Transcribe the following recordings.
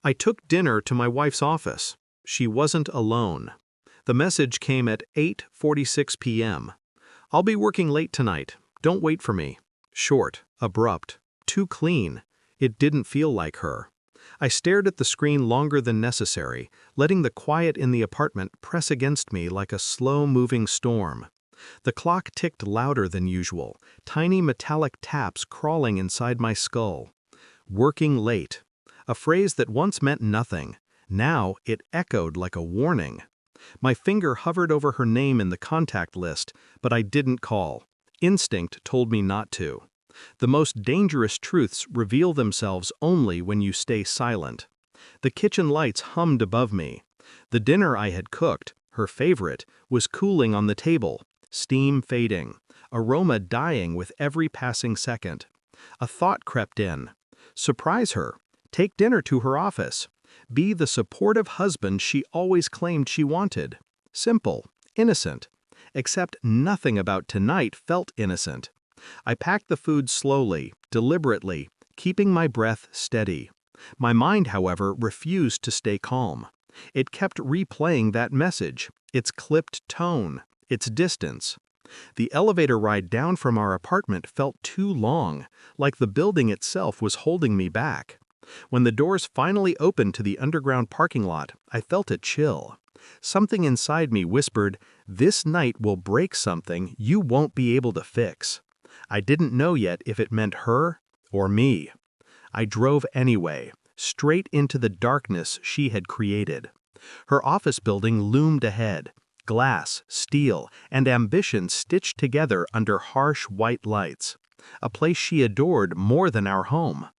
I took dinner to my wife's office. She wasn't alone. The message came at 8:46 p.m. "I'll be working late tonight. Don't wait for me." Short, abrupt, too clean. It didn't feel like her. I stared at the screen longer than necessary, letting the quiet in the apartment press against me like a slow-moving storm. The clock ticked louder than usual, tiny metallic taps crawling inside my skull. Working late. A phrase that once meant nothing. Now it echoed like a warning. My finger hovered over her name in the contact list, but I didn't call. Instinct told me not to. The most dangerous truths reveal themselves only when you stay silent. The kitchen lights hummed above me. The dinner I had cooked, her favorite, was cooling on the table, steam fading, aroma dying with every passing second. A thought crept in. Surprise her. Take dinner to her office. Be the supportive husband she always claimed she wanted. Simple, innocent. Except nothing about tonight felt innocent. I packed the food slowly, deliberately, keeping my breath steady. My mind, however, refused to stay calm. It kept replaying that message, its clipped tone, its distance. The elevator ride down from our apartment felt too long, like the building itself was holding me back. When the doors finally opened to the underground parking lot, I felt a chill. Something inside me whispered, "This night will break something you won't be able to fix." I didn't know yet if it meant her or me. I drove anyway, straight into the darkness she had created. Her office building loomed ahead, glass, steel, and ambition stitched together under harsh white lights. A place she adored more than our home.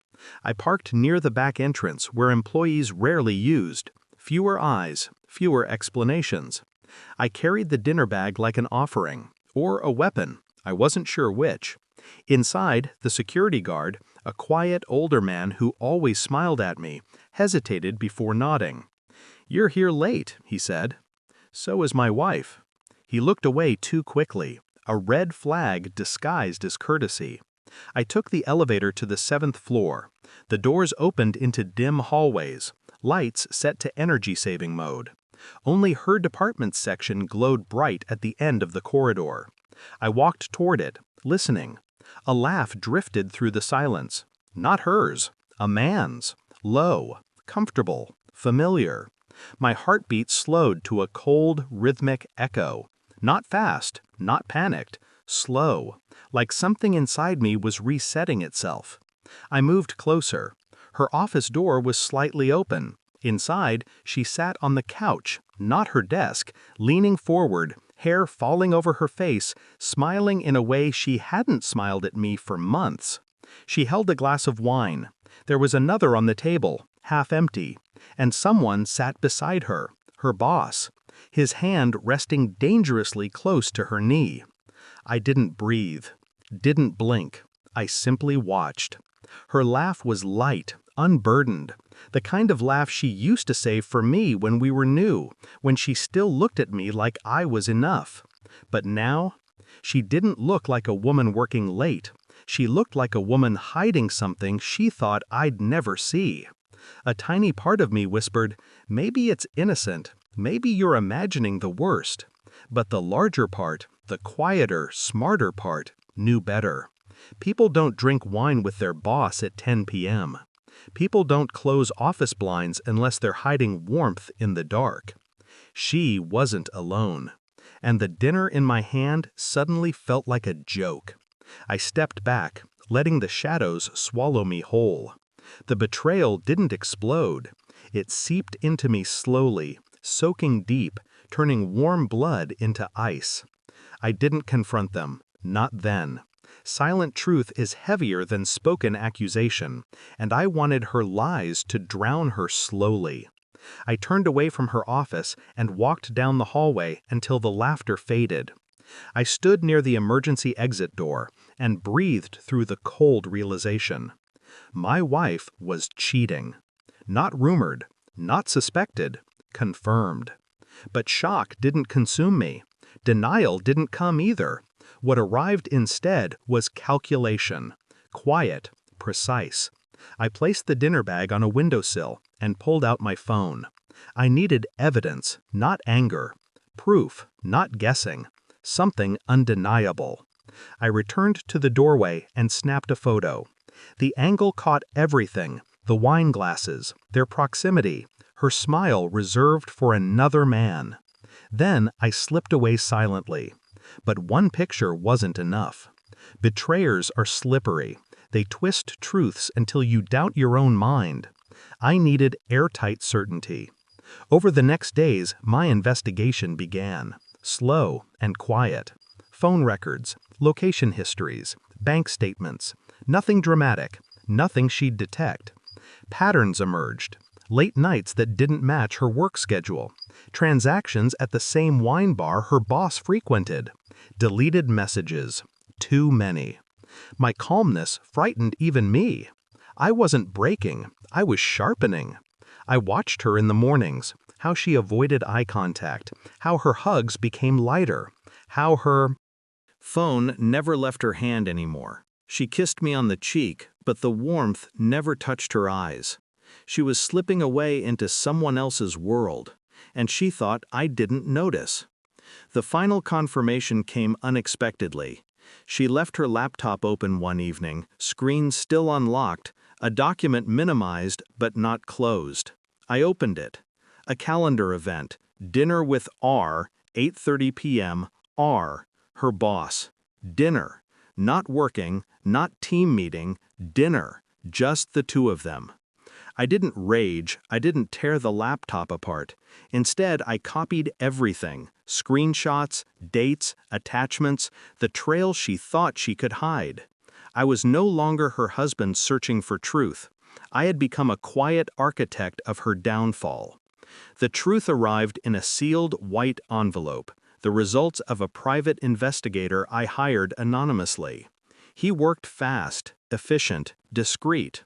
I parked near the back entrance where employees rarely used. Fewer eyes, fewer explanations. I carried the dinner bag like an offering, or a weapon. I wasn't sure which. Inside, the security guard, a quiet older man who always smiled at me, hesitated before nodding. "You're here late," he said. "So is my wife." He looked away too quickly, a red flag disguised as courtesy. I took the elevator to the 7th floor. The doors opened into dim hallways, lights set to energy-saving mode. Only her department's section glowed bright at the end of the corridor. I walked toward it, listening. A laugh drifted through the silence. Not hers, a man's. Low, comfortable, familiar. My heartbeat slowed to a cold, rhythmic echo. Not fast, not panicked, slow, like something inside me was resetting itself. I moved closer. Her office door was slightly open. Inside, she sat on the couch, not her desk, leaning forward, hair falling over her face, smiling in a way she hadn't smiled at me for months. She held a glass of wine. There was another on the table, half empty, and someone sat beside her, her boss, his hand resting dangerously close to her knee. I didn't breathe, didn't blink. I simply watched. Her laugh was light, unburdened, the kind of laugh she used to save for me when we were new, when she still looked at me like I was enough. But now, she didn't look like a woman working late. She looked like a woman hiding something she thought I'd never see. A tiny part of me whispered, "Maybe it's innocent, maybe you're imagining the worst." But the larger part, the quieter, smarter part, knew better. People don't drink wine with their boss at 10 p.m. People don't close office blinds unless they're hiding warmth in the dark. She wasn't alone. And the dinner in my hand suddenly felt like a joke. I stepped back, letting the shadows swallow me whole. The betrayal didn't explode. It seeped into me slowly, soaking deep, turning warm blood into ice. I didn't confront them, not then. Silent truth is heavier than spoken accusation, and I wanted her lies to drown her slowly. I turned away from her office and walked down the hallway until the laughter faded. I stood near the emergency exit door and breathed through the cold realization. My wife was cheating. Not rumored, not suspected, confirmed. But shock didn't consume me. Denial didn't come either. What arrived instead was calculation. Quiet, precise. I placed the dinner bag on a windowsill and pulled out my phone. I needed evidence, not anger. Proof, not guessing. Something undeniable. I returned to the doorway and snapped a photo. The angle caught everything: the wine glasses, their proximity, her smile reserved for another man. Then I slipped away silently. But one picture wasn't enough. Betrayers are slippery. They twist truths until you doubt your own mind. I needed airtight certainty. Over the next days, my investigation began. Slow and quiet. Phone records, location histories, bank statements. Nothing dramatic, nothing she'd detect. Patterns emerged. Late nights that didn't match her work schedule. Transactions at the same wine bar her boss frequented. Deleted messages. Too many. My calmness frightened even me. I wasn't breaking, I was sharpening. I watched her in the mornings, how she avoided eye contact, how her hugs became lighter, how her phone never left her hand anymore. She kissed me on the cheek, but the warmth never touched her eyes. She was slipping away into someone else's world, and she thought I didn't notice. The final confirmation came unexpectedly. She left her laptop open one evening, screen still unlocked, a document minimized but not closed. I opened it. A calendar event, dinner with R, 8:30 p.m., R, her boss. Dinner. Not working, not team meeting, dinner, just the two of them. I didn't rage, I didn't tear the laptop apart. Instead, I copied everything: screenshots, dates, attachments, the trail she thought she could hide. I was no longer her husband searching for truth. I had become a quiet architect of her downfall. The truth arrived in a sealed white envelope, the results of a private investigator I hired anonymously. He worked fast, efficient, discreet.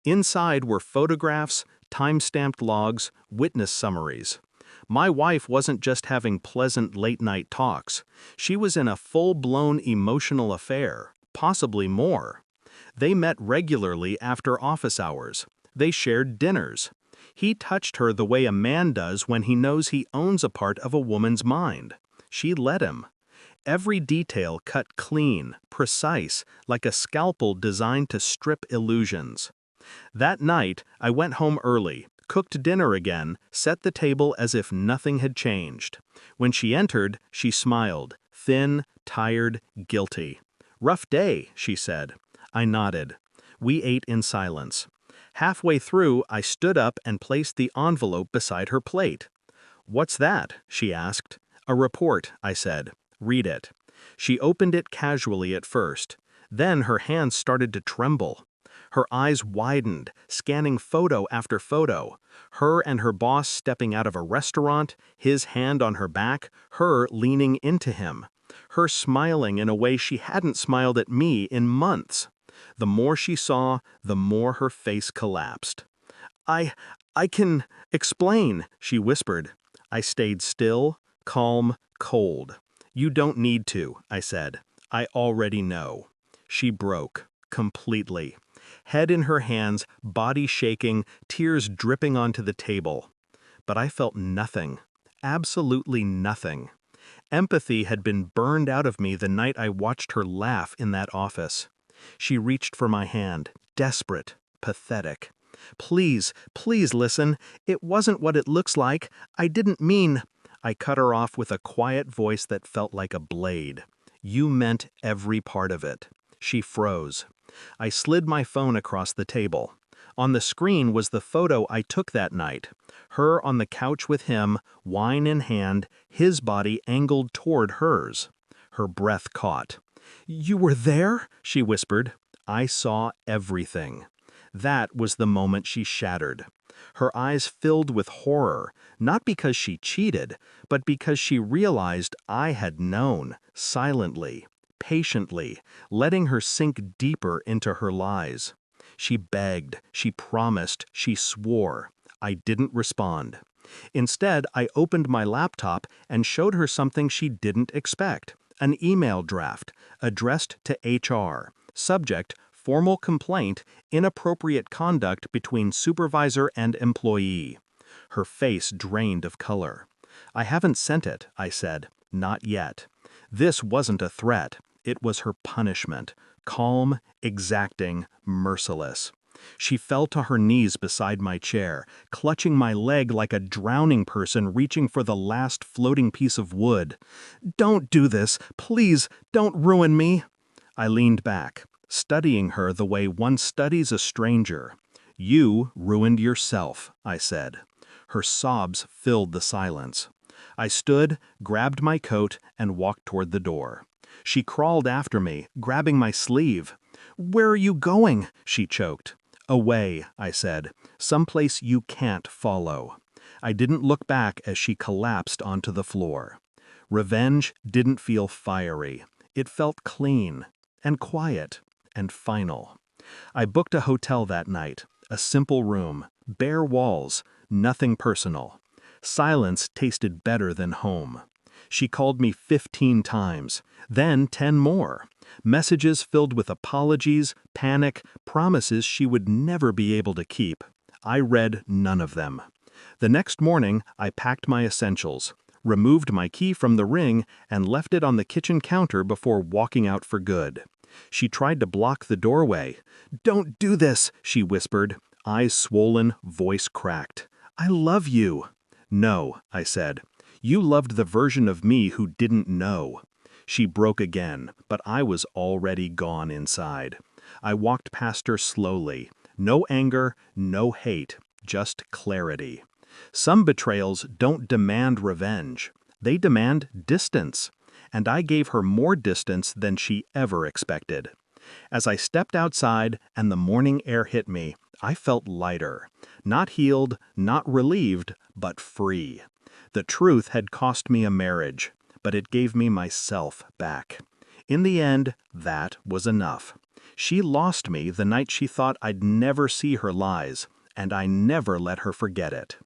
Inside were photographs, time-stamped logs, witness summaries. My wife wasn't just having pleasant late-night talks. She was in a full-blown emotional affair, possibly more. They met regularly after office hours. They shared dinners. He touched her the way a man does when he knows he owns a part of a woman's mind. She let him. Every detail cut clean, precise, like a scalpel designed to strip illusions. That night, I went home early, cooked dinner again, set the table as if nothing had changed. When she entered, she smiled, thin, tired, guilty. "Rough day," she said. I nodded. We ate in silence. Halfway through, I stood up and placed the envelope beside her plate. "What's that?" she asked. "A report," I said. "Read it." She opened it casually at first. Then her hands started to tremble. Her eyes widened, scanning photo after photo. Her and her boss stepping out of a restaurant, his hand on her back, her leaning into him. Her smiling in a way she hadn't smiled at me in months. The more she saw, the more her face collapsed. I can explain," she whispered. I stayed still, calm, cold. "You don't need to," I said. "I already know." She broke, completely. Head in her hands, body shaking, tears dripping onto the table. But I felt nothing, absolutely nothing. Empathy had been burned out of me the night I watched her laugh in that office. She reached for my hand, desperate, pathetic. "Please, please listen. It wasn't what it looks like. I didn't mean—" I cut her off with a quiet voice that felt like a blade. "You meant every part of it." She froze. I slid my phone across the table. On the screen was the photo I took that night. Her on the couch with him, wine in hand, his body angled toward hers. Her breath caught. "You were there?" she whispered. I saw everything. That was the moment she shattered. Her eyes filled with horror, not because she cheated, but because she realized I had known, silently, patiently, letting her sink deeper into her lies. She begged, she promised, she swore. I didn't respond. Instead, I opened my laptop and showed her something she didn't expect. An email draft, addressed to HR. Subject, Formal complaint, inappropriate conduct between supervisor and employee. Her face drained of color. I haven't sent it, I said. Not yet. This wasn't a threat. It was her punishment. Calm, exacting, merciless. She fell to her knees beside my chair, clutching my leg like a drowning person reaching for the last floating piece of wood. "Don't do this. Please, don't ruin me." I leaned back, studying her the way one studies a stranger. "You ruined yourself," I said. Her sobs filled the silence. I stood, grabbed my coat, and walked toward the door. She crawled after me, grabbing my sleeve. "Where are you going?" she choked. "Away," I said. "Someplace you can't follow." I didn't look back as she collapsed onto the floor. Revenge didn't feel fiery. It felt clean, and quiet, and final. I booked a hotel that night, a simple room, bare walls, nothing personal. Silence tasted better than home. She called me 15 times, then 10 more. Messages filled with apologies, panic, promises she would never be able to keep. I read none of them. The next morning, I packed my essentials, removed my key from the ring, and left it on the kitchen counter before walking out for good. She tried to block the doorway. "Don't do this," she whispered, eyes swollen, voice cracked. "I love you." "No," I said. "You loved the version of me who didn't know." She broke again, but I was already gone inside. I walked past her slowly. No anger, no hate, just clarity. Some betrayals don't demand revenge. They demand distance. And I gave her more distance than she ever expected. As I stepped outside and the morning air hit me, I felt lighter. Not healed, not relieved, but free. The truth had cost me a marriage, but it gave me myself back. In the end, that was enough. She lost me the night she thought I'd never see her lies, and I never let her forget it.